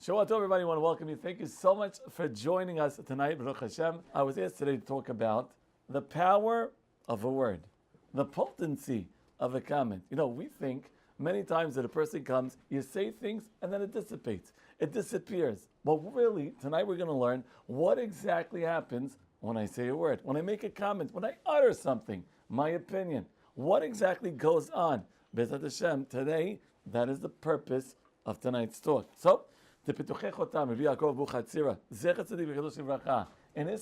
Shalom to everybody. I want to welcome you. Thank you so much for joining us tonight, Baruch Hashem. I was asked today to talk about the power of a word, the potency of a comment. We think many times that a person comes, you say things, and then it dissipates. It disappears. But really, tonight we're going to learn what exactly happens when I say a word, when I make a comment, when I utter something, my opinion. What exactly goes on? B'ezrat Hashem, today, that is the purpose of tonight's talk. So, in his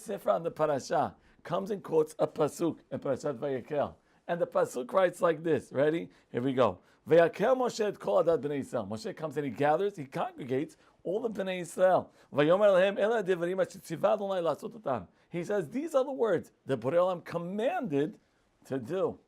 Sefer on the Parasha, comes and quotes a pasuk in Parashat Vayakel. And the pasuk writes like this. Ready? Here we go. Vayakel Moshe et kol adat b'nei Yisrael. Moshe comes and he gathers, he congregates all the b'nei Yisrael. Vayomer lehem ela devarim asher tziva Adonai la'asot otam. He says, these are the words that Borei Olam commanded to do.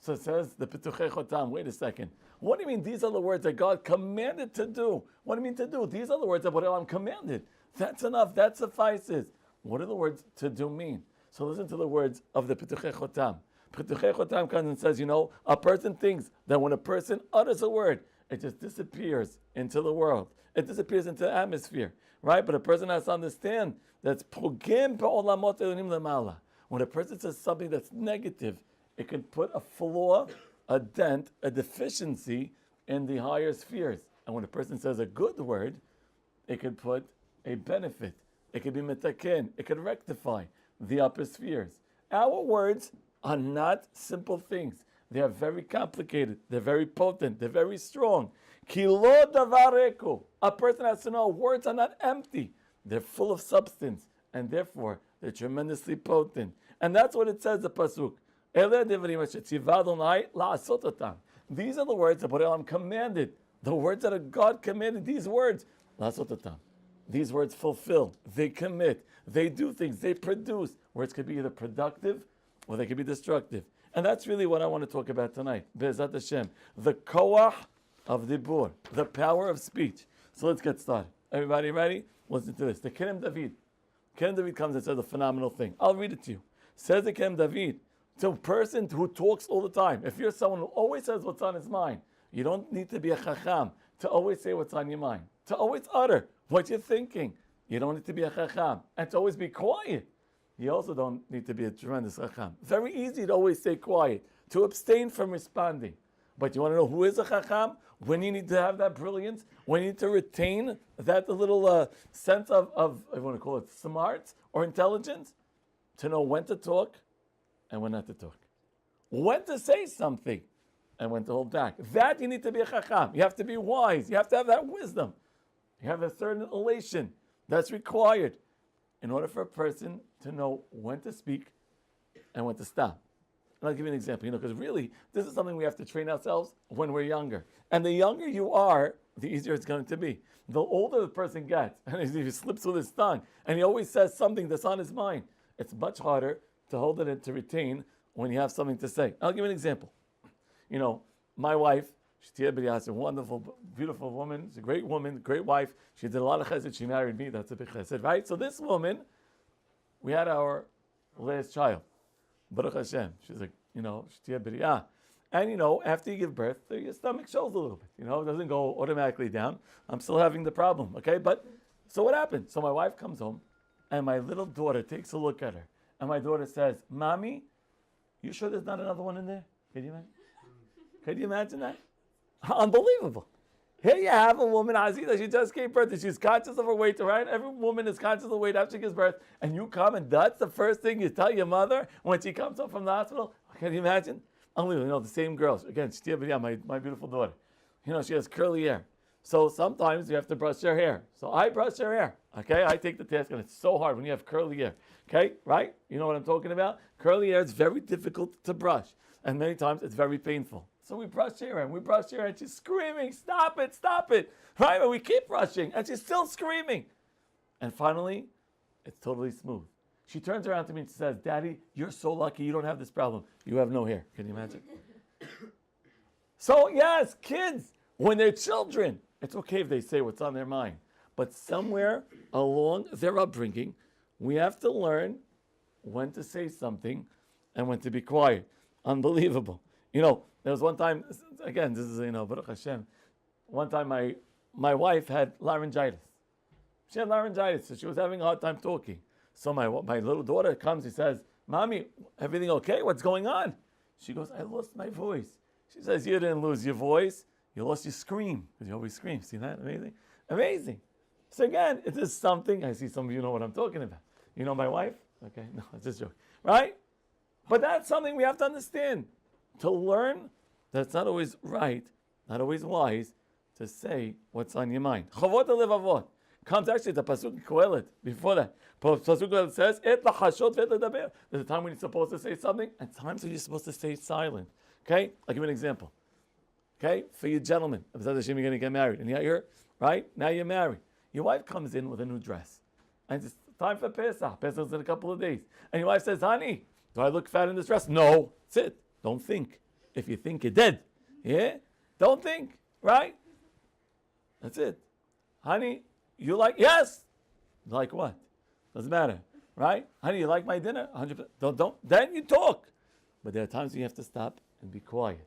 So it says the Pituchei Chotam. Wait a second. What do you mean these are the words that God commanded to do? What do you mean to do? These are the words that Borei Olam commanded. That's enough. That suffices. What do the words to do mean? So listen to the words of the Pituchei Chotam. Pituchei Chotam comes and says, a person thinks that when a person utters a word, it just disappears into the world. It disappears into the atmosphere, right? But a person has to understand that's pogem be'olamot elonim lemala. When a person says something that's negative, it can put a flaw, a dent, a deficiency in the higher spheres. And when a person says a good word, it could put a benefit. It could be metaken. It could rectify the upper spheres. Our words are not simple things. They are very complicated. They're very potent. They're very strong. Kilo davareku. A person has to know words are not empty. They're full of substance. And therefore, they're tremendously potent. And that's what it says, the pasuk. These are the words that Borei Olam commanded. The words that God commanded, these words. These words fulfill. They commit. They do things. They produce. Words could be either productive or they could be destructive. And that's really what I want to talk about tonight. B'ezrat Hashem. The koach of dibur. The power of speech. So let's get started. Everybody ready? Listen to this. The Kerem David. Kerem David comes and says a phenomenal thing. I'll read it to you. Says the Kerem David. To a person who talks all the time. If you're someone who always says what's on his mind, you don't need to be a chacham to always say what's on your mind. To always utter what you're thinking. You don't need to be a chacham. And to always be quiet. You also don't need to be a tremendous chacham. Very easy to always stay quiet. To abstain from responding. But you want to know who is a chacham? When you need to have that brilliance. When you need to retain that little sense of, I want to call it smarts or intelligence. To know when to talk and when not to talk. When to say something and when to hold back. That you need to be a chacham. You have to be wise. You have to have that wisdom. You have a certain elation that's required in order for a person to know when to speak and when to stop. And I'll give you an example, because really, this is something we have to train ourselves when we're younger. And the younger you are, the easier it's going to be. The older the person gets, and if he slips with his tongue, and he always says something that's on his mind, it's much harder to hold it and to retain when you have something to say. I'll give you an example. My wife, she's a wonderful, beautiful woman. She's a great woman, great wife. She did a lot of chesed. She married me. That's a big chesed, right? So this woman, we had our last child. Baruch Hashem. She's like, she's and after you give birth, your stomach shows a little bit. It doesn't go automatically down. I'm still having the problem, okay? But, so what happened? So my wife comes home, and my little daughter takes a look at her. And my daughter says, Mommy, you sure there's not another one in there? Can you imagine? Can you imagine that? Unbelievable. Here you have a woman, Azita, she just gave birth, and she's conscious of her weight, right? Every woman is conscious of weight after she gives birth, and you come, and that's the first thing you tell your mother when she comes home from the hospital? Can you imagine? Unbelievable. The same girls. Again, my beautiful daughter. She has curly hair. So sometimes you have to brush your hair. So I brush her hair. Okay, I take the task, and it's so hard when you have curly hair. Okay, right? You know what I'm talking about? Curly hair is very difficult to brush, and many times it's very painful. So we brush her hair, and she's screaming, stop it, right? But we keep brushing, and she's still screaming. And finally, it's totally smooth. She turns around to me and says, Daddy, you're so lucky you don't have this problem. You have no hair. Can you imagine? So yes, kids, when they're children, it's okay if they say what's on their mind. But somewhere along their upbringing, we have to learn when to say something and when to be quiet. Unbelievable. There was one time, again, this is, Baruch Hashem, one time my wife had laryngitis. She had laryngitis, so she was having a hard time talking. So my little daughter comes, she says, Mommy, everything okay? What's going on? She goes, I lost my voice. She says, you didn't lose your voice. You lost your scream. Because you always scream. See that? Amazing? Amazing. So again, it is something. I see some of you know what I'm talking about. You know my wife? Okay, no, it's just a joke. Right? But that's something we have to understand. To learn that it's not always right, not always wise, to say what's on your mind. Chavot levavot comes actually to Pasuk Kohelet. Before that, Pasuk Kohelet says, Et lachashot ve'et ledaber. There's a time when you're supposed to say something, and times when you're supposed to stay silent. Okay? I'll give you an example. Okay? For you gentlemen, if you're going to get married, and you're, right? Now you're married. Your wife comes in with a new dress. And it's time for Pesach. Pesach's in a couple of days. And your wife says, honey, do I look fat in this dress? No. That's it. Don't think. If you think, you're dead. Yeah? Don't think. Right? That's it. Honey, you like, yes. Like what? Doesn't matter. Right? Honey, you like my dinner? 100%. Don't. Then you talk. But there are times when you have to stop and be quiet.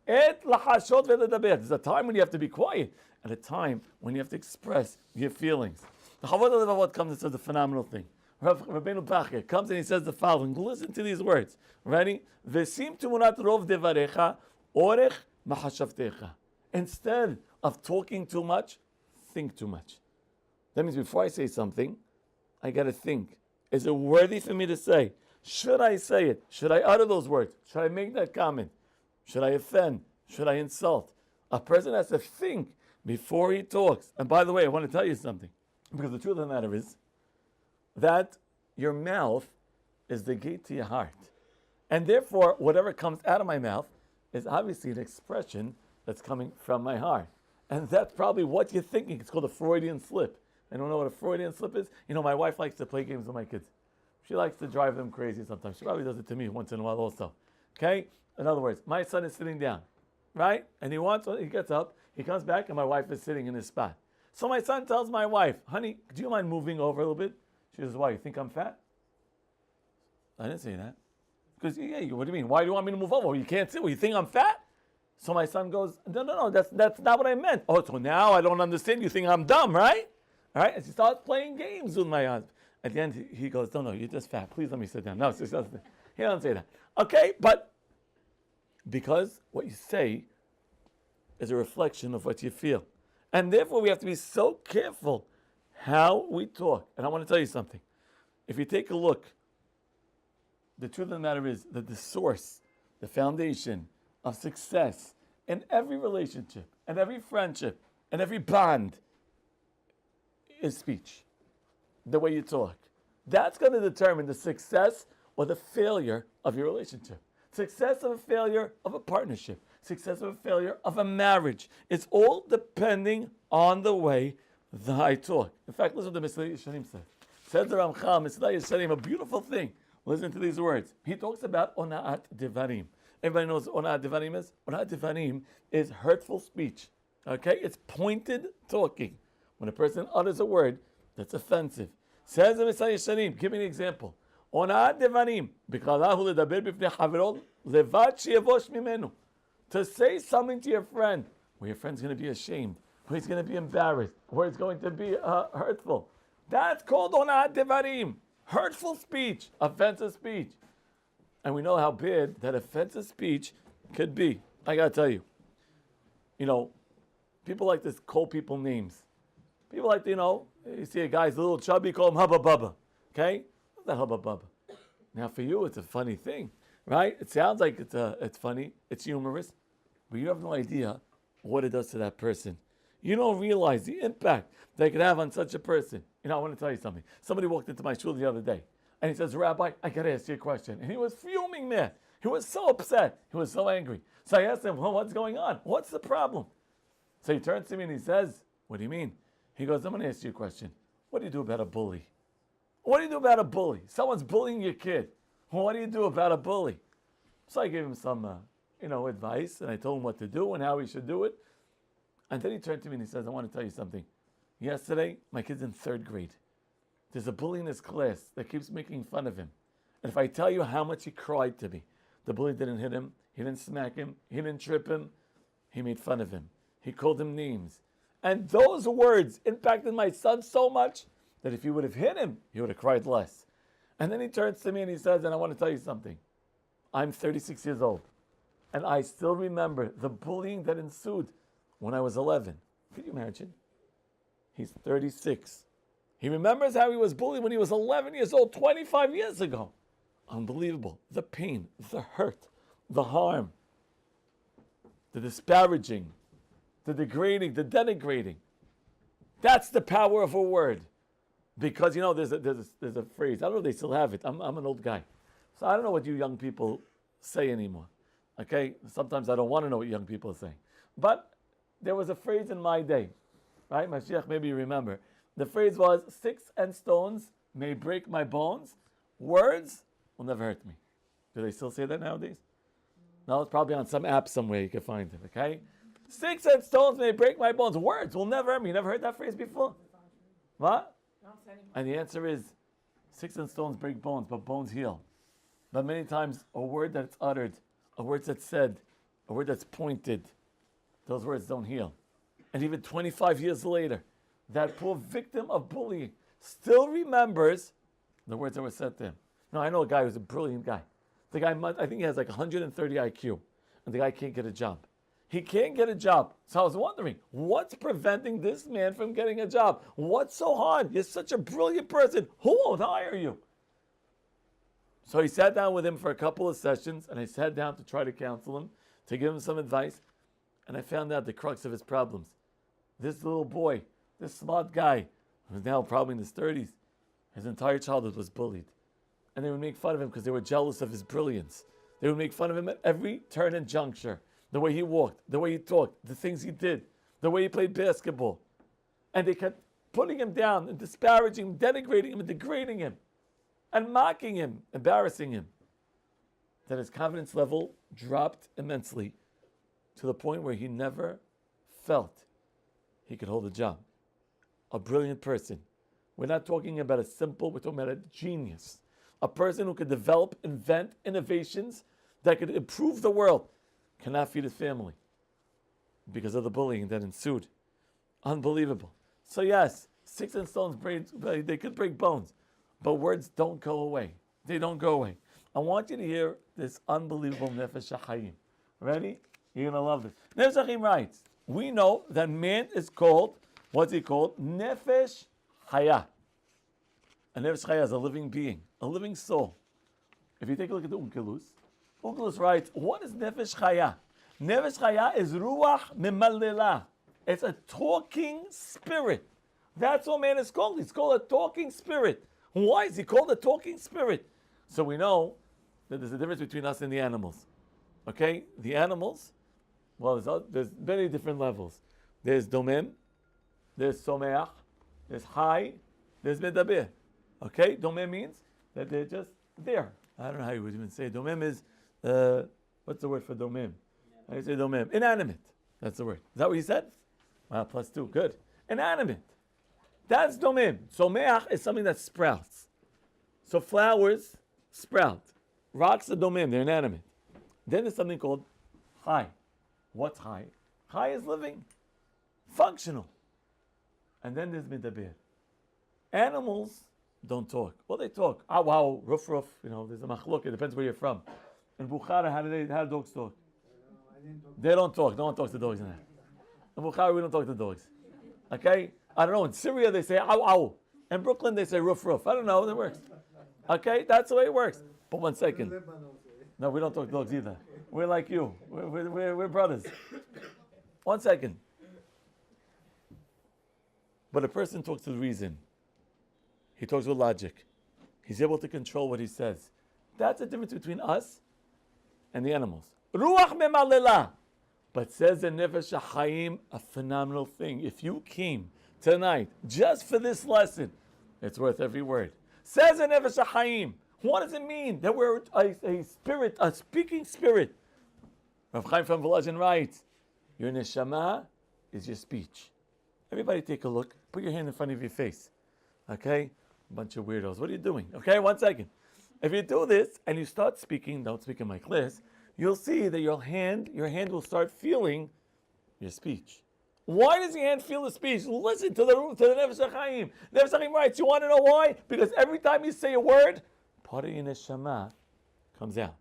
There's a time when you have to be quiet, and a time when you have to express your feelings. The Chavod HaLevavot comes and says a phenomenal thing. Rabbeinu Bachya comes and he says the following. Listen to these words. Ready? V'sim tumunat rov devarecha orech mahashavtecha. Instead of talking too much, think too much. That means before I say something, I got to think. Is it worthy for me to say? Should I say it? Should I utter those words? Should I make that comment? Should I offend? Should I insult? A person has to think before he talks. And by the way, I want to tell you something. Because the truth of the matter is that your mouth is the gate to your heart. And therefore, whatever comes out of my mouth is obviously an expression that's coming from my heart. And that's probably what you're thinking. It's called a Freudian slip. I don't know what a Freudian slip is. You know, my wife likes to play games with my kids. She likes to drive them crazy sometimes. She probably does it to me once in a while also. Okay? In other words, my son is sitting down, right? And he gets up, he comes back, and my wife is sitting in his spot. So my son tells my wife, honey, do you mind moving over a little bit? She says, why, you think I'm fat? I didn't say that. Because, yeah, what do you mean? Why do you want me to move over? You can't sit. Well, you think I'm fat? So my son goes, no, that's not what I meant. Oh, so now I don't understand. You think I'm dumb, right? All right? And she starts playing games with my husband. At the end, he goes, no, you're just fat. Please let me sit down. No, he doesn't say that. Okay, but because what you say is a reflection of what you feel. And therefore, we have to be so careful how we talk. And I want to tell you something. If you take a look, the truth of the matter is that the source, the foundation of success in every relationship, and every friendship, and every bond is speech. The way you talk. That's going to determine the success or the failure of your relationship. Success or failure of a partnership. Success or failure of a marriage. It's all depending on the way that I talk. In fact, listen to what the Mesilat Yesharim says. Says the Ramchal, Mesilat Yesharim, a beautiful thing. Listen to these words. He talks about Ona'at Devarim. Everybody knows what Ona'at Devarim is? Ona'at Devarim is hurtful speech. Okay? It's pointed talking. When a person utters a word that's offensive. Says the Mesilat Yesharim, give me an example. Ona'at Devarim. B'chalahu ledaber b'fnei chaverol levad sheyevosh mimenu. To say something to your friend where your friend's going to be ashamed, where he's going to be embarrassed, where it's going to be hurtful. That's called Ona'at Devarim. Hurtful speech, offensive speech. And we know how bad that offensive speech could be. I got to tell you, people like to call people names. People like to, you see a guy's a little chubby, call him Hubba Bubba. Okay? What's that Hubba Bubba? Now for you, it's a funny thing, right? It sounds like it's funny, it's humorous, but you have no idea what it does to that person. You don't realize the impact they could have on such a person. I want to tell you something. Somebody walked into my shul the other day, and he says, Rabbi, I got to ask you a question. And he was fuming, man. He was so upset. He was so angry. So I asked him, well, what's going on? What's the problem? So he turns to me and he says, what do you mean? He goes, I'm going to ask you a question. What do you do about a bully? What do you do about a bully? Someone's bullying your kid. What do you do about a bully? So I gave him some, advice, and I told him what to do and how he should do it. And then he turned to me and he says, I want to tell you something. Yesterday, my kid's in 3rd grade. There's a bully in his class that keeps making fun of him. And if I tell you how much he cried to me, the bully didn't hit him, he didn't smack him, he didn't trip him, he made fun of him. He called him names. And those words impacted my son so much that if he would have hit him, he would have cried less. And then he turns to me and he says, and I want to tell you something. I'm 36 years old. And I still remember the bullying that ensued when I was 11. Could you imagine? He's 36. He remembers how he was bullied when he was 11 years old, 25 years ago. Unbelievable. The pain, the hurt, the harm, the disparaging, the degrading, the denigrating. That's the power of a word. Because, there's a phrase. I don't know if they still have it. I'm an old guy. So I don't know what you young people say anymore. Okay? Sometimes I don't want to know what young people are saying. But there was a phrase in my day. Right? Mashiach, maybe you remember. The phrase was, sticks and stones may break my bones. Words will never hurt me. Do they still say that nowadays? No, it's probably on some app somewhere you can find it. Okay? Sticks and stones may break my bones. Words will never hurt me. You never heard that phrase before? What? And the answer is, sticks and stones break bones, but bones heal. But many times, a word that's uttered, a word that's said, a word that's pointed, those words don't heal. And even 25 years later, that poor victim of bullying still remembers the words that were said to him. Now, I know a guy who's a brilliant guy. The guy, I think he has like 130 IQ, and the guy can't get a job. He can't get a job. So I was wondering, what's preventing this man from getting a job? What's so hard? You're such a brilliant person. Who won't hire you? So he sat down with him for a couple of sessions, and I sat down to try to counsel him, to give him some advice, and I found out the crux of his problems. This little boy, this smart guy, who's now probably in his 30s, his entire childhood was bullied. And they would make fun of him because they were jealous of his brilliance. They would make fun of him at every turn and juncture. The way he walked, the way he talked, the things he did, the way he played basketball. And they kept putting him down and disparaging him, denigrating him and degrading him and mocking him, embarrassing him. That his confidence level dropped immensely to the point where he never felt he could hold a job. A brilliant person. We're not talking about a simple, we're talking about a genius. A person who could develop, invent innovations that could improve the world. Cannot feed his family because of the bullying that ensued. Unbelievable. So yes, sticks and stones, they could break bones, but words don't go away. They don't go away. I want you to hear this unbelievable Nefesh HaChaim. Ready? You're going to love this. Nefesh HaChaim writes, we know that man is called, what's he called? Nefesh Chaya. A Nefesh Chaya is a living being, a living soul. If you take a look at the Unkelus, Unkelus writes, what is Nefesh Chaya? Nefesh Chaya is Ruach Memallela. It's a talking spirit. That's what man is called. He's called a talking spirit. Why is he called a talking spirit? So we know that there's a difference between us and the animals. Okay? The animals, well, there's many different levels. There's Domem, there's Someach, there's Chai, there's Medaber. Okay? Domem means that they're just there. I don't know how you would even say. Domem is, what's the word for Domem? How do you say Domem? Inanimate. That's the word. Is that what you said? Wow, +2. Good. Inanimate. That's Domem. Someach is something that sprouts. So flowers sprout. Rocks are Domem. They're inanimate. Then there's something called Chai. What's Chai? Chai is living. Functional. And then there's Medaber. Animals don't talk. Well, they talk. Ah, wow, roof. There's a machlok. It depends where you're from. In Bukhara, how do dogs talk? They don't talk. No one talks to dogs in there. In Bukhara, we don't talk to dogs. Okay? I don't know. In Syria, they say ow, ow. In Brooklyn, they say roof. I don't know. It works. Okay? That's the way it works. But 1 second. No, we don't talk to dogs either. We're like you. We're brothers. 1 second. But a person talks with reason. He talks with logic. He's able to control what he says. That's the difference between us and the animals. Ruach memallela. But says the Nefesh HaChaim, a phenomenal thing. If you came tonight just for this lesson, it's worth every word. Says the Nefesh HaChaim, what does it mean that we're a spirit, a speaking spirit? Rav Chaim from Volozhin writes, your neshama is your speech. Everybody take a look. Put your hand in front of your face. Okay? A bunch of weirdos. What are you doing? Okay, 1 second. If you do this and you start speaking, don't speak in my class, you'll see that your hand will start feeling your speech. Why does your hand feel the speech? Listen to the Nefesh HaChaim. Nefesh HaChaim writes, you want to know why? Because every time you say a word, part of your neshama comes out.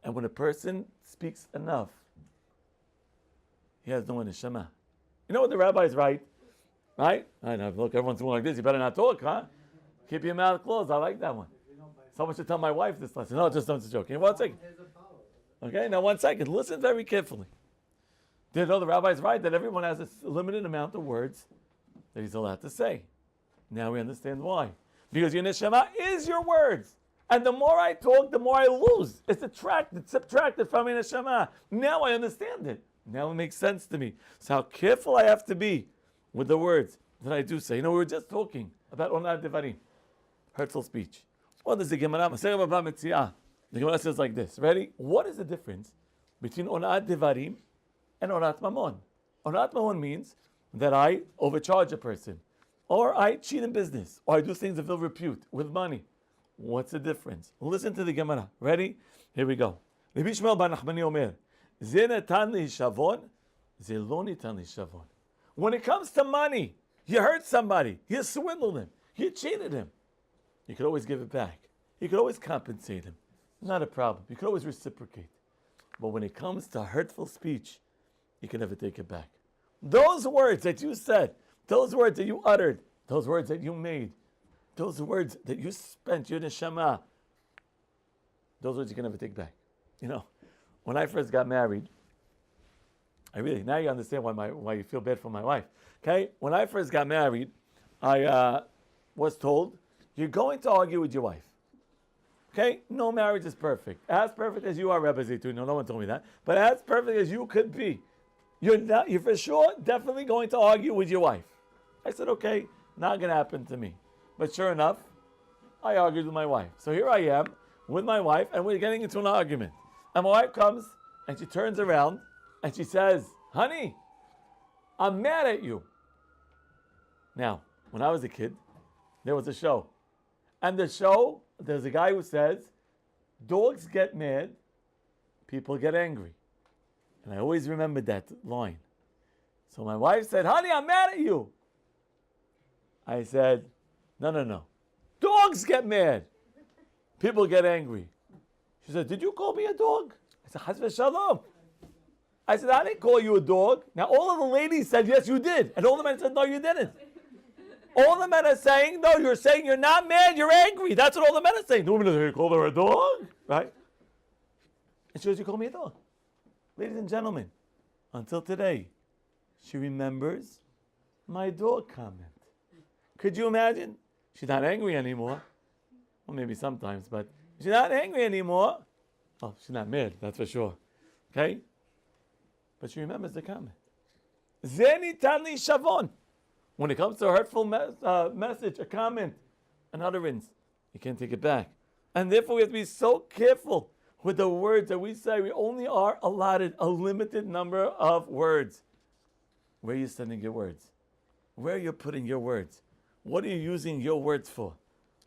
And when a person speaks enough, he has no neshama. You know what the rabbis write? Right? I know, look, everyone's going like this. You better not talk, huh? Keep your mouth closed. I like that one. Someone should tell my wife this lesson. No, just don't joke. Okay, 1 second. Okay, now 1 second. Listen very carefully. Did you know the rabbis write that everyone has a limited amount of words that he's allowed to say? Now we understand why. Because your neshama is your words. And the more I talk, the more I lose. It's subtracted from your neshama. Now I understand it. Now it makes sense to me. So how careful I have to be with the words that I do say. You know, we were just talking about onad devarim, hurtful speech. What does the Gemara? The Gemara says like this. Ready? What is the difference between onad devarim and onat mamon? Onat mamon means that I overcharge a person, or I cheat in business, or I do things of ill repute with money. What's the difference? Listen to the Gemara. Ready? Here we go. Rabbi Shmuel bar Nachmani omer, ze natan li shavon, ze lo nitan li shavon. When it comes to money, you hurt somebody, you swindled him, you cheated him. You could always give it back. You could always compensate him. Not a problem. You could always reciprocate. But when it comes to hurtful speech, you can never take it back. Those words that you said, those words that you uttered, those words that you made, those words that you spent your neshama, those words you can never take back. You know, when I first got married, now you understand why you feel bad for my wife. Okay? When I first got married, I was told, you're going to argue with your wife. Okay? No marriage is perfect. As perfect as you are, Rabbi Zeytouneh. No one told me that. But as perfect as you could be. You're for sure definitely going to argue with your wife. I said, okay, not going to happen to me. But sure enough, I argued with my wife. So here I am with my wife, and we're getting into an argument. And my wife comes, and she turns around, and she says, honey, I'm mad at you. Now, when I was a kid, there was a show. And the show, there's a guy who says, dogs get mad, people get angry. And I always remembered that line. So my wife said, honey, I'm mad at you. I said, no. Dogs get mad, people get angry. She said, did you call me a dog? I said, Chas v'shalom. I said, I didn't call you a dog. Now all of the ladies said, yes, you did. And all the men said, no, you didn't. All the men are saying, no, you're saying you're not mad, you're angry. That's what all the men are saying. The woman doesn't call her a dog, right? And she goes, you call me a dog. Ladies and gentlemen, until today, she remembers my dog comment. Could you imagine? She's not angry anymore. Well, maybe sometimes, but she's not angry anymore. Oh, she's not mad, that's for sure. Okay? But she remembers the comment. Zeni tani shavon. When it comes to a hurtful message, a comment, an utterance, you can't take it back. And therefore we have to be so careful with the words that we say. We only are allotted a limited number of words. Where are you sending your words? Where are you putting your words? What are you using your words for?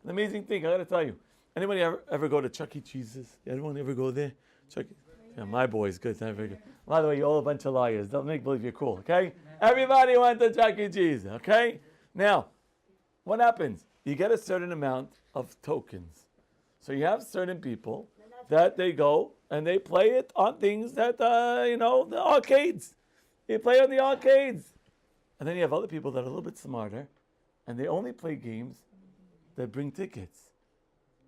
An amazing thing, I got to tell you. Anybody ever go to Chuck E. Cheese's? Anyone ever go there? Yeah, my boys, good. Very good. By the way, you're all a bunch of liars. Don't make believe you're cool, okay? Everybody went to Chuck E. Cheese, okay? Now, what happens? You get a certain amount of tokens. So you have certain people that they go and they play it on things that, the arcades. You play on the arcades. And then you have other people that are a little bit smarter and they only play games that bring tickets.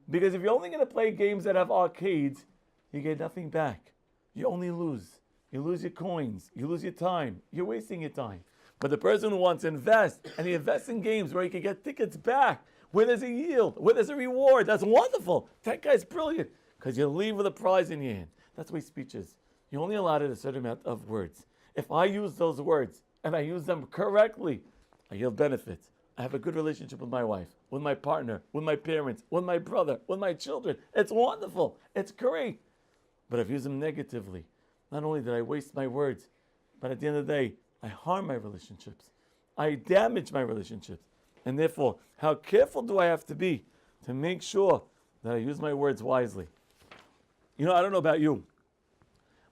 Because if you're only going to play games that have arcades, you get nothing back. You only lose. You lose your coins. You lose your time. You're wasting your time. But the person who wants to invest, and he invests in games where he can get tickets back, where there's a yield, where there's a reward, that's wonderful. That guy's brilliant. Because you leave with a prize in your hand. That's the way speech is. You only allotted a certain amount of words. If I use those words, and I use them correctly, I yield benefits. I have a good relationship with my wife, with my partner, with my parents, with my brother, with my children. It's wonderful. It's great. But if I use them negatively, not only did I waste my words, but at the end of the day, I harm my relationships. I damage my relationships. And therefore, how careful do I have to be to make sure that I use my words wisely? You know, I don't know about you,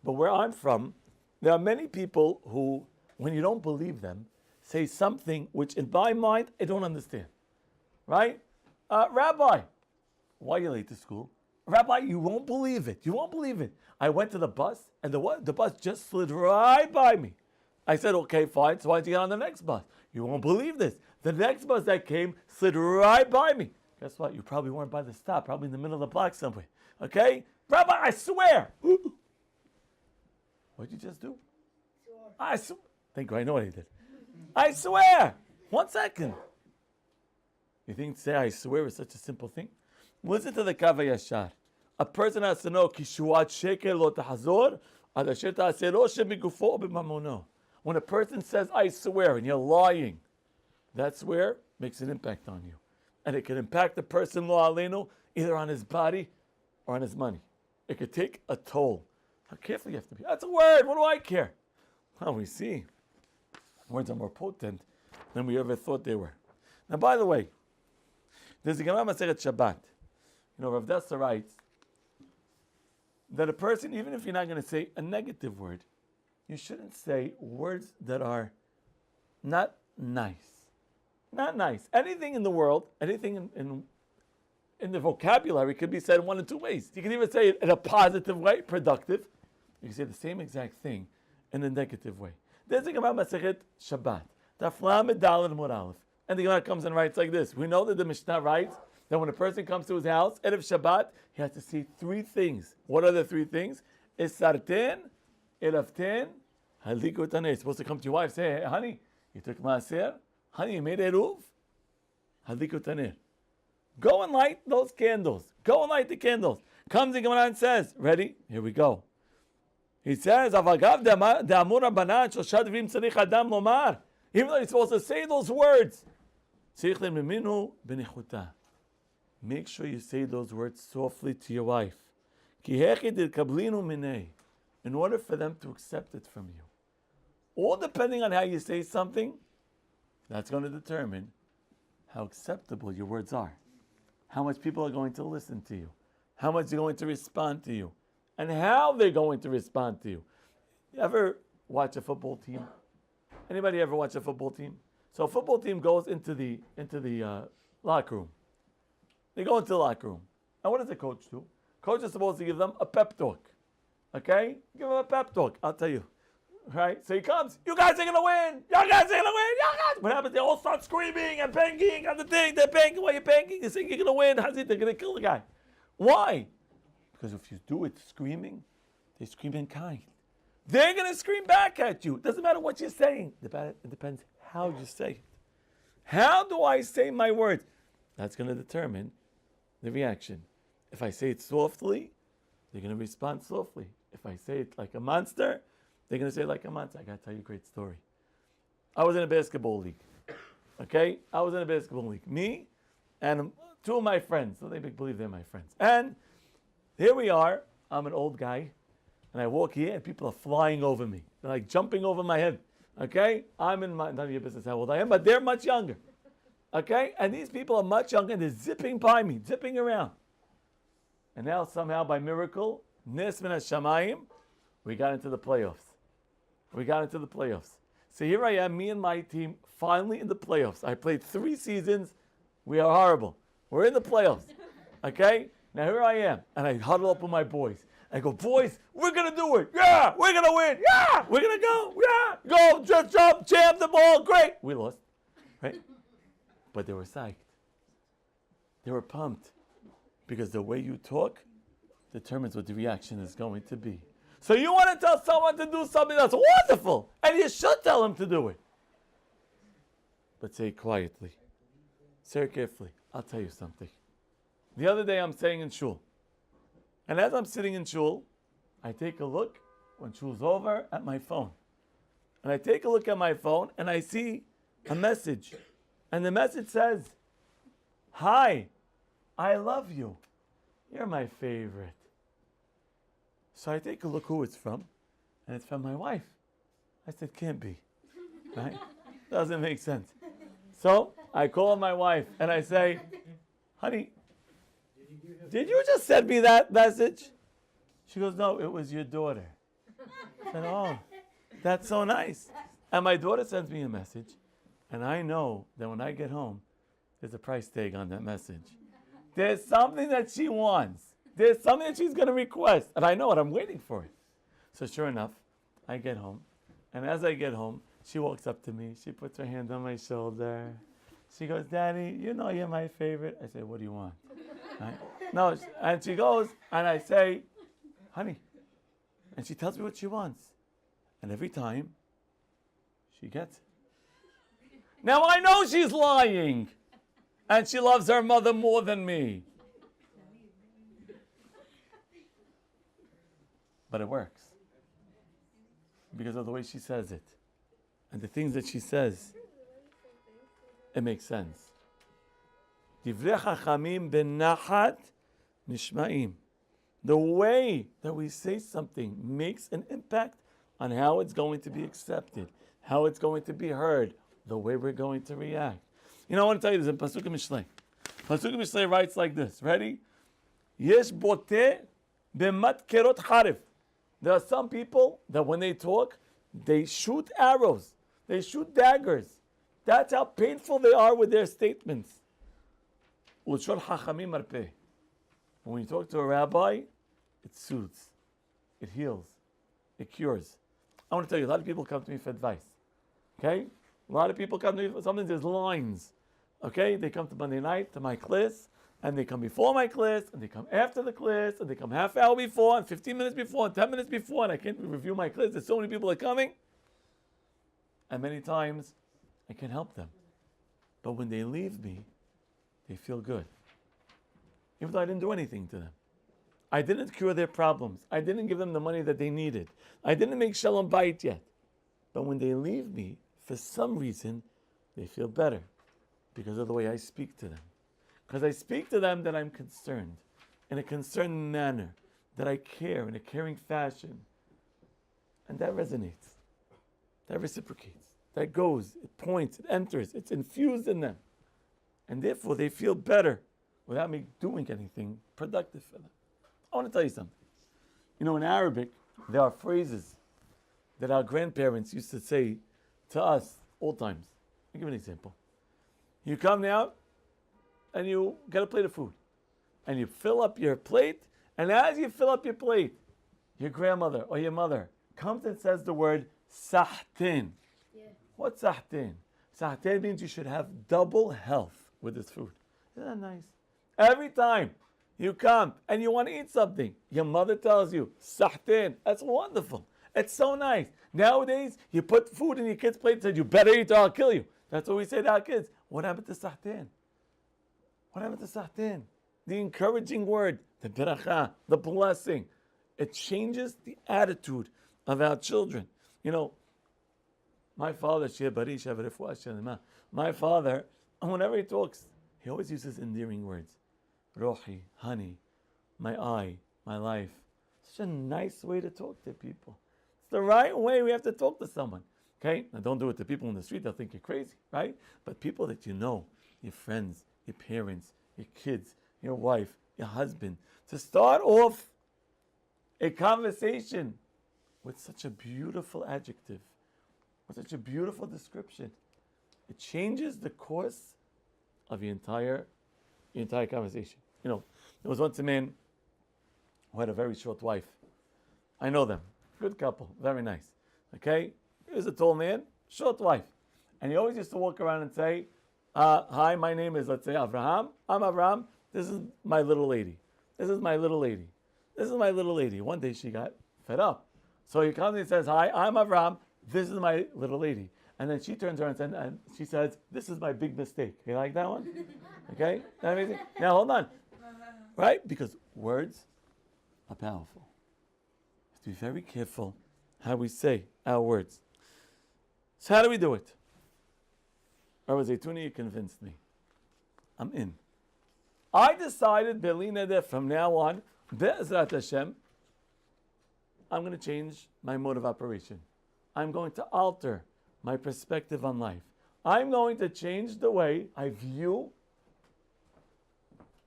but where I'm from, There are many people who, when you don't believe them, say something which in my mind, I don't understand. Right? Rabbi, why are you late to school? Rabbi, you won't believe it. You won't believe it. I went to the bus, and the bus just slid right by me. I said, okay, fine, so why don't you get on the next bus? You won't believe this. The next bus that came slid right by me. Guess what? You probably weren't by the stop, probably in the middle of the block somewhere. Okay? Rabbi, I swear. What'd you just do? Sure. Thank you, I know what he did. I swear. 1 second. You think to say I swear is such a simple thing? Listen to the Kav Yashar. A person has to know, Kishuat sheker lo tahazor, ad asher ta'aseh lo shemigufo b'mamono. When a person says, I swear, and you're lying, that swear makes an impact on you. And it can impact the person, lo aleinu, either on his body or on his money. It could take a toll. How careful you have to be. That's a word. What do I care? Well, we see. Words are more potent than we ever thought they were. Now, by the way, there's a Gemara Masechet Shabbat. Rav Dessa writes that a person, even if you're not going to say a negative word, you shouldn't say words that are not nice. Not nice. Anything in the world, anything in the vocabulary could be said in one of two ways. You can either say it in a positive way, productive. You can say the same exact thing in a negative way. There's a Gemara Masechet Shabbat. Daf Lamed Daled Amud Aleph. And the Gemara comes and writes like this. We know that the Mishnah writes that when a person comes to his house, Erev Shabbat, he has to see three things. What are the three things? Esarten, Elaften, Halikut Taneh. You're supposed to come to your wife and say, hey, honey, you took Maaser? Honey, you made Eruv? Halikut Taneh. Go and light those candles. Go and light the candles. Comes the Gemara and says, ready? Here we go. He says, Avagav de'amur Rabbanan shosha dvarim tzarich adam lomar. Even though he's supposed to say those words, tzarich lemiminu b'nichuta. Make sure you say those words softly to your wife. Ki hechi dirkablinu minei. In order for them to accept it from you. All depending on how you say something, that's going to determine how acceptable your words are. How much people are going to listen to you. How much they're going to respond to you. And how they're going to respond to you. You ever watch a football team? Anybody ever watch a football team? So a football team goes into the locker room. They go into the locker room. And what does the coach do? Coach is supposed to give them a pep talk. Okay? Give them a pep talk. I'll tell you. Right? So he comes. You guys are going to win. You guys are going to win. You guys. What happens? They all start screaming and banging on the thing. They're banging. Why are you banging? They think you're going to win. How's it? They're going to kill the guy. Why? Because if you do it screaming, they scream in kind. They're going to scream back at you. It doesn't matter what you're saying. It depends how you say it. How do I say my words? That's going to determine the reaction. If I say it softly, they're going to respond softly. If I say it like a monster, they're going to say it like a monster. I got to tell you a great story. I was in a basketball league. Okay? I was in a basketball league. Me and two of my friends. So they believe they're my friends. And here we are. I'm an old guy. And I walk here and people are flying over me. They're like jumping over my head. Okay? I'm in none of your business how old I am, but they're much younger. Okay? And these people are much younger and they're zipping by me, zipping around. And now somehow by miracle, Nes min hashamayim, we got into the playoffs. We got into the playoffs. So here I am, me and my team, finally in the playoffs. I played 3 seasons. We are horrible. We're in the playoffs. Okay? Now here I am. And I huddle up with my boys. I go, boys, we're going to do it. Yeah, we're going to win. Yeah, we're going to go. Yeah, go, just jump, jam the ball. Great. We lost. Right? But they were psyched. They were pumped. Because the way you talk determines what the reaction is going to be. So you want to tell someone to do something that's wonderful. And you should tell them to do it. But say it quietly. Say it carefully. I'll tell you something. The other day I'm saying in shul. And as I'm sitting in shul, I take a look, when shul's over, at my phone. And I take a look at my phone and I see a message. And the message says, "Hi, I love you. You're my favorite." So I take a look who it's from, and it's from my wife. I said, can't be. Right? Doesn't make sense. So I call my wife and I say, "Honey, did you just send me that message?" She goes, "No, it was your daughter." I said, "Oh, That's so nice. And my daughter sends me a message, and I know that when I get home, there's a price tag on that message. There's something that she wants. There's something that she's going to request. And I know it. I'm waiting for it. So sure enough, I get home. And as I get home, she walks up to me. She puts her hand on my shoulder. She goes, Daddy, you know you're my favorite. I say, what do you want? Right? No, and she goes, and I say, honey. And she tells me what she wants. And every time, she gets it. Now I know she's lying. And she loves her mother more than me. But it works. Because of the way she says it. And the things that she says. It makes sense. Divrei Chachamim benachat nishma'im. The way that we say something makes an impact on how it's going to be accepted, how it's going to be heard, the way we're going to react. You know, I want to tell you this in Pasuk Mishlei. Pasuk Mishlei writes like this. Ready? Yesh boteh b'matkerot harif. There are some people that when they talk, they shoot arrows. They shoot daggers. That's how painful they are with their statements. Ulshon hachamim marpeh. When you talk to a rabbi, it soothes, it heals, it cures. I want to tell you, a lot of people come to me for advice. Okay? A lot of people come to me for something, there's lines. Okay? They come to Monday night, to my class, and they come before my class, and they come after the class, and they come half hour before, and 15 minutes before, and 10 minutes before, and I can't review my class. There's so many people that are coming. And many times, I can help them. But when they leave me, they feel good. Even though I didn't do anything to them. I didn't cure their problems. I didn't give them the money that they needed. I didn't make shalom bayit yet. But when they leave me, for some reason, they feel better. Because of the way I speak to them. Because I speak to them that I'm concerned. In a concerned manner. That I care in a caring fashion. And that resonates. That reciprocates. That goes. It points. It enters. It's infused in them. And therefore they feel better. Without me doing anything productive for them. I want to tell you something. You know, in Arabic, there are phrases that our grandparents used to say to us all times. I'll give you an example. You come now, and you get a plate of food. And you fill up your plate, and as you fill up your plate, your grandmother or your mother comes and says the word sahtin. Yeah. What's sahtin? Sahtin means you should have double health with this food. Isn't that nice? Every time you come and you want to eat something, your mother tells you, sahtin. That's wonderful. It's so nice. Nowadays, you put food in your kid's plate and said, you better eat or I'll kill you. That's what we say to our kids. What happened to sahtin? What happened to sahtin? The encouraging word, the beracha, the blessing. It changes the attitude of our children. You know, my father, whenever he talks, he always uses endearing words. Rohi, honey, my eye, my life. Such a nice way to talk to people. It's the right way we have to talk to someone. Okay? Now don't do it to people in the street, they'll think you're crazy, right? But people that you know, your friends, your parents, your kids, your wife, your husband, to start off a conversation with such a beautiful adjective, with such a beautiful description. It changes the course of your entire conversation. You know, there was once a man who had a very short wife. I know them. Good couple. Very nice. Okay? He was a tall man, short wife. And he always used to walk around and say, hi, my name is, let's say, Avraham. I'm Avraham. This is my little lady. This is my little lady. This is my little lady. One day she got fed up. So he comes and he says, hi, I'm Avraham. This is my little lady. And then she turns around and she says, this is my big mistake. You like that one? Okay? That amazing? Now hold on. Right? Because words are powerful. We have to be very careful how we say our words. So how do we do it? Rabbi Zeytouneh, you convinced me. I'm in. I decided, Belinede, from now on, Be'ezrat Hashem, I'm going to change my mode of operation. I'm going to alter my perspective on life. I'm going to change the way I view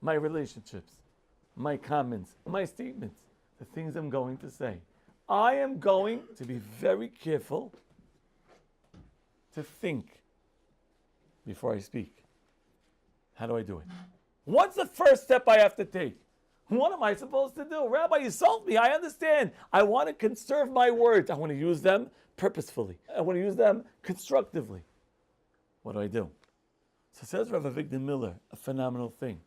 my relationships, my comments, my statements, the things I'm going to say. I am going to be very careful to think before I speak. How do I do it? What's the first step I have to take? What am I supposed to do? Rabbi, you sold me. I understand. I want to conserve my words. I want to use them purposefully. I want to use them constructively. What do? So says Rabbi Avigdor Miller, a phenomenal thing.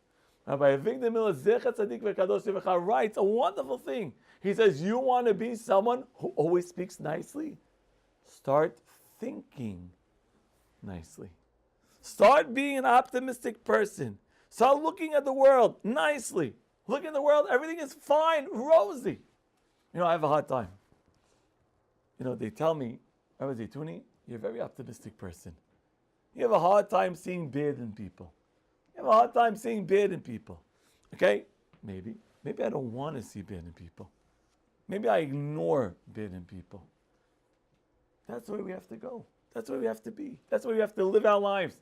Rabbi Avigdor Miller, Zecher Tzadik V'Kadosh Livracha, writes a wonderful thing. He says, you want to be someone who always speaks nicely? Start thinking nicely. Start being an optimistic person. Start looking at the world nicely. Look at the world, everything is fine, rosy. I have a hard time. They tell me, Rabbi Zeytouneh, you're a very optimistic person. You have a hard time seeing bad in people. Okay? Maybe I don't want to see bad in people. Maybe I ignore bad in people. That's the way we have to go. That's the way we have to be. That's the way we have to live our lives.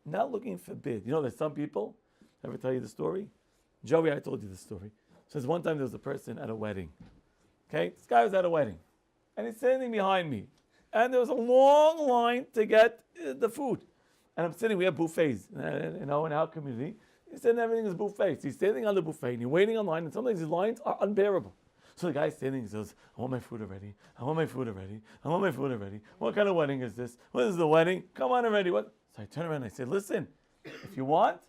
Not looking for bad. There's some people, ever tell you the story? Joey, I told you the story. Says one time there was a person at a wedding. Okay? This guy was at a wedding. And he's standing behind me. And there was a long line to get the food. And I'm sitting, we have buffets, in our community. He said everything is buffets. He's standing on the buffet and you're waiting online, and sometimes these lines are unbearable. So the guy's standing, he says, I want my food already. What kind of wedding is this? What is the wedding? Come on already. What? So I turn around and I said, listen, if you want,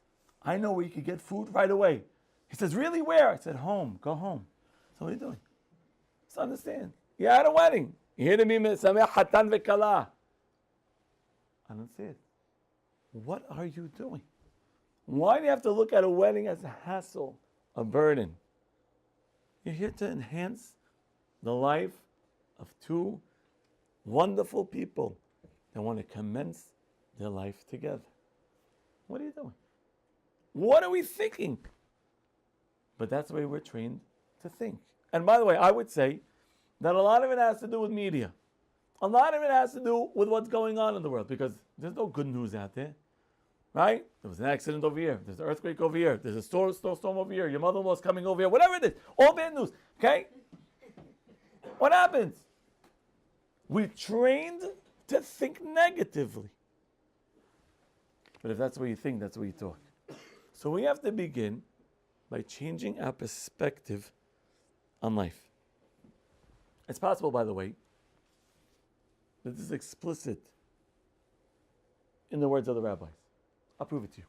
I know where you can get food right away. He says, really, where? I said, home. Go home. So what are you doing? Just understand. You're at a wedding. You're here to be hatan v'kala. I don't see it. What are you doing? Why do you have to look at a wedding as a hassle, a burden? You're here to enhance the life of two wonderful people that want to commence their life together. What are you doing? What are we thinking? But that's the way we're trained to think. And by the way, I would say that a lot of it has to do with media. A lot of it has to do with what's going on in the world, because there's no good news out there. Right? There was an accident over here. There's an earthquake over here. There's a storm over here. Your mother-in-law's coming over here. Whatever it is. All bad news. Okay? What happens? We're trained to think negatively. But if that's the way you think, that's the way you talk. So we have to begin by changing our perspective on life. It's possible, by the way, that this is explicit in the words of the rabbis. I'll prove it to you.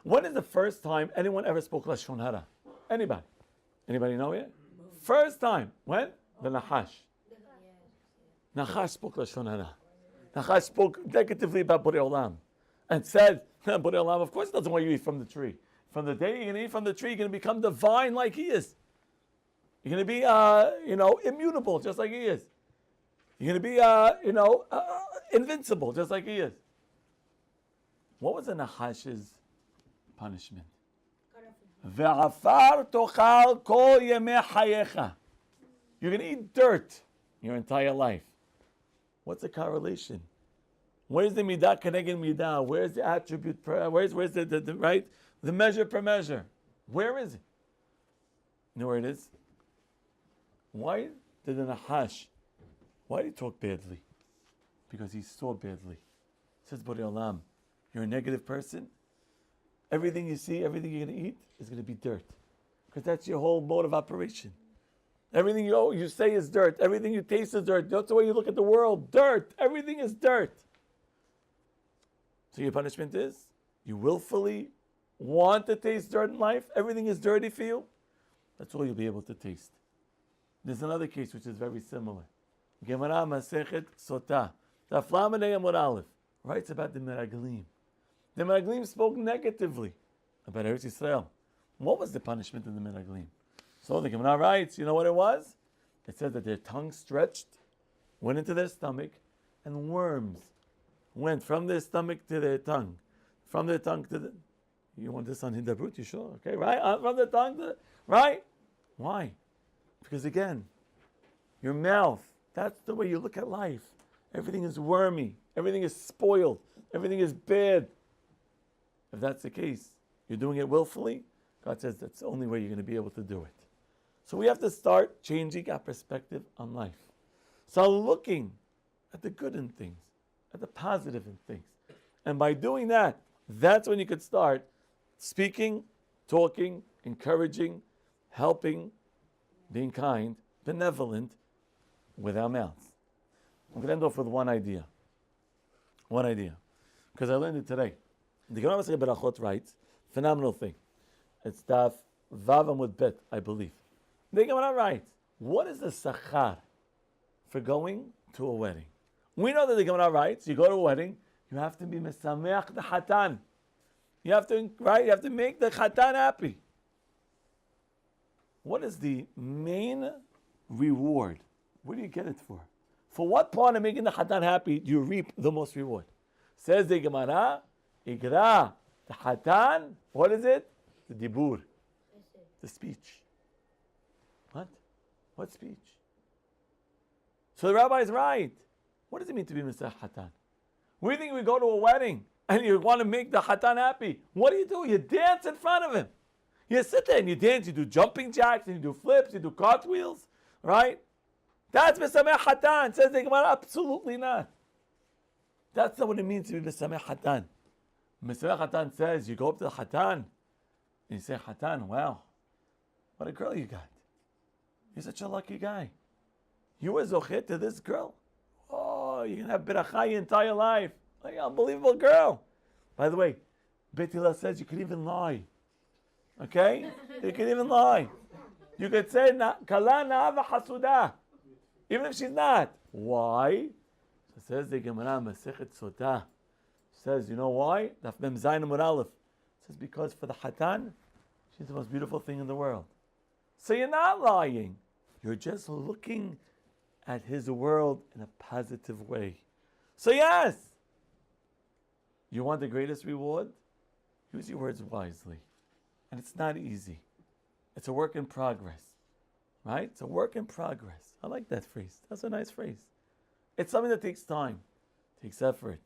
When is the first time anyone ever spoke Lashon Hara? Anybody? Anybody know it? First time. When? The Nachash. Nachash spoke Lashon Hara. Nachash spoke negatively about Borei Olam and said, Borei Olam, of course, doesn't want you to eat from the tree. From the day you're going to eat from the tree, you're going to become divine like he is. You're going to be, immutable just like he is. You're going to be, invincible just like he is. What was the Nachash's punishment? Ve'afar tochal kol yemei chayecha. You're going to eat dirt your entire life. What's the correlation? Where's the midah keneged midah? Where's the attribute? Where's the right? The measure per measure. Where is it? You know where it is? Why did the Nachash? Why did he talk badly? Because he saw badly. Says Borei Olam, you're a negative person. Everything you see, everything you're going to eat is going to be dirt. Because that's your whole mode of operation. Everything you say is dirt. Everything you taste is dirt. That's the way you look at the world. Dirt. Everything is dirt. So your punishment is, you willfully want to taste dirt in life. Everything is dirty for you. That's all you'll be able to taste. There's another case which is very similar. Gemara Masechet Sotah. Daf Lamed Amud Aleph writes about the Meraglim. The Meraglim spoke negatively about Eretz Yisrael. What was the punishment in the Meraglim? So the Gemara writes, you know what it was? It said that their tongue stretched, went into their stomach, and worms went from their stomach to their tongue. From their tongue to the... You want this on Hidabroot? You sure? Okay, right? From the tongue to the... Right? Why? Because again, your mouth, that's the way you look at life. Everything is wormy. Everything is spoiled. Everything is bad. If that's the case, you're doing it willfully, God says that's the only way you're going to be able to do it. So we have to start changing our perspective on life. So looking at the good in things, at the positive in things. And by doing that, that's when you could start speaking, talking, encouraging, helping, being kind, benevolent with our mouths. I'm going to end off with one idea. One idea. Because I learned it today. The Gemara Masechet Berachot writes, phenomenal thing. It's Daf Vav Amud Bet, I believe. The Gemara writes, what is the sachar for going to a wedding? We know that the Gemara writes, you go to a wedding, you have to be mesameach the hatan. You have to, right? You have to make the hatan happy. What is the main reward? What do you get it for? For what part of making the hatan happy do you reap the most reward? Says the Gemara, Igra, the hatan, what is it? The dibur, the speech. What? What speech? So the rabbi is right. What does it mean to be Mr. Hatan? We think we go to a wedding and you want to make the Hatan happy. What do? You dance in front of him. You sit there and you dance, you do jumping jacks, and you do flips, you do cartwheels, right? That's Mesameh Hatan. Says the Gemara, absolutely not. That's not what it means to be Mesameh Hatan. Mesameh Hatan says, you go up to the Hatan, and you say, Hatan, wow, what a girl you got. You're such a lucky guy. You were zochet to this girl. Oh, you're going to have beracha your entire life. Like an unbelievable girl. By the way, Beit Hillel says you can even lie. Okay? You can even lie. You could say, Kala na'ava hasuda. Even if she's not. Why? So says the Gemara, Masechet Sotah. Says, you know why? Daf Mem Zayin Amud Aleph. Says, because for the Hatan, she's the most beautiful thing in the world. So you're not lying. You're just looking at his world in a positive way. So yes, you want the greatest reward? Use your words wisely. And it's not easy. It's a work in progress. Right? It's a work in progress. I like that phrase. That's a nice phrase. It's something that takes time, takes effort.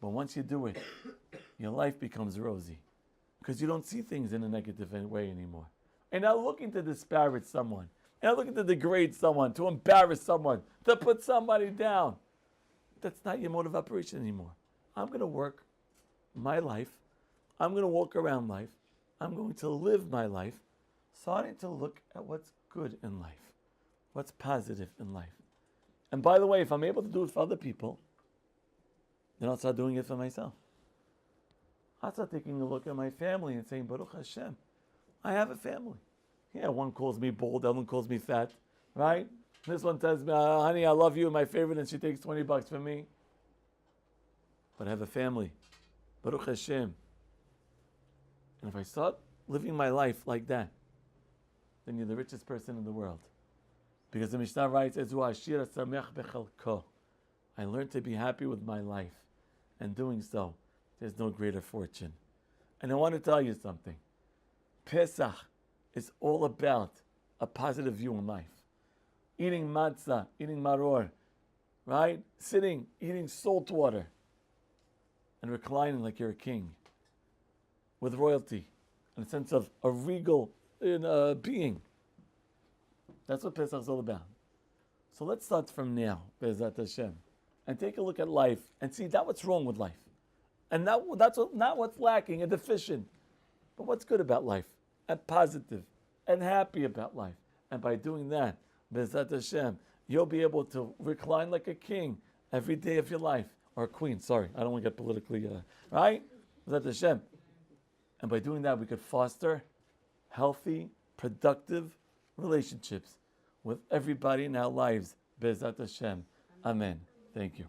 But once you do it, your life becomes rosy. Because you don't see things in a negative way anymore. And not looking to disparage someone. And not looking to degrade someone, to embarrass someone, to put somebody down. That's not your mode of operation anymore. I'm going to work my life. I'm going to walk around life. I'm going to live my life, starting to look at what's good in life, what's positive in life. And by the way, if I'm able to do it for other people, then I'll start doing it for myself. I'll start taking a look at my family and saying, Baruch Hashem, I have a family. Yeah, one calls me bald, the other one calls me fat, right? This one says, honey, I love you, my favorite, and she takes $20 from me. But I have a family. Baruch Hashem. And if I start living my life like that, then you're the richest person in the world. Because the Mishnah writes, I learned to be happy with my life. And doing so, there's no greater fortune. And I want to tell you something. Pesach is all about a positive view in life. Eating matzah, eating maror, right? Sitting, eating salt water, and reclining like you're a king, with royalty, and a sense of a regal being. That's what Pesach is all about. So let's start from now, Be'ezrat Hashem, and take a look at life and see that what's wrong with life. And not what's lacking and deficient, but what's good about life, and positive, and happy about life. And by doing that, Be'ezrat Hashem, you'll be able to recline like a king every day of your life. Or a queen, sorry, I don't want to get politically, right? Be'ezrat Hashem. And by doing that, we could foster healthy, productive relationships with everybody in our lives. Be'ezrat Hashem. Amen. Thank you.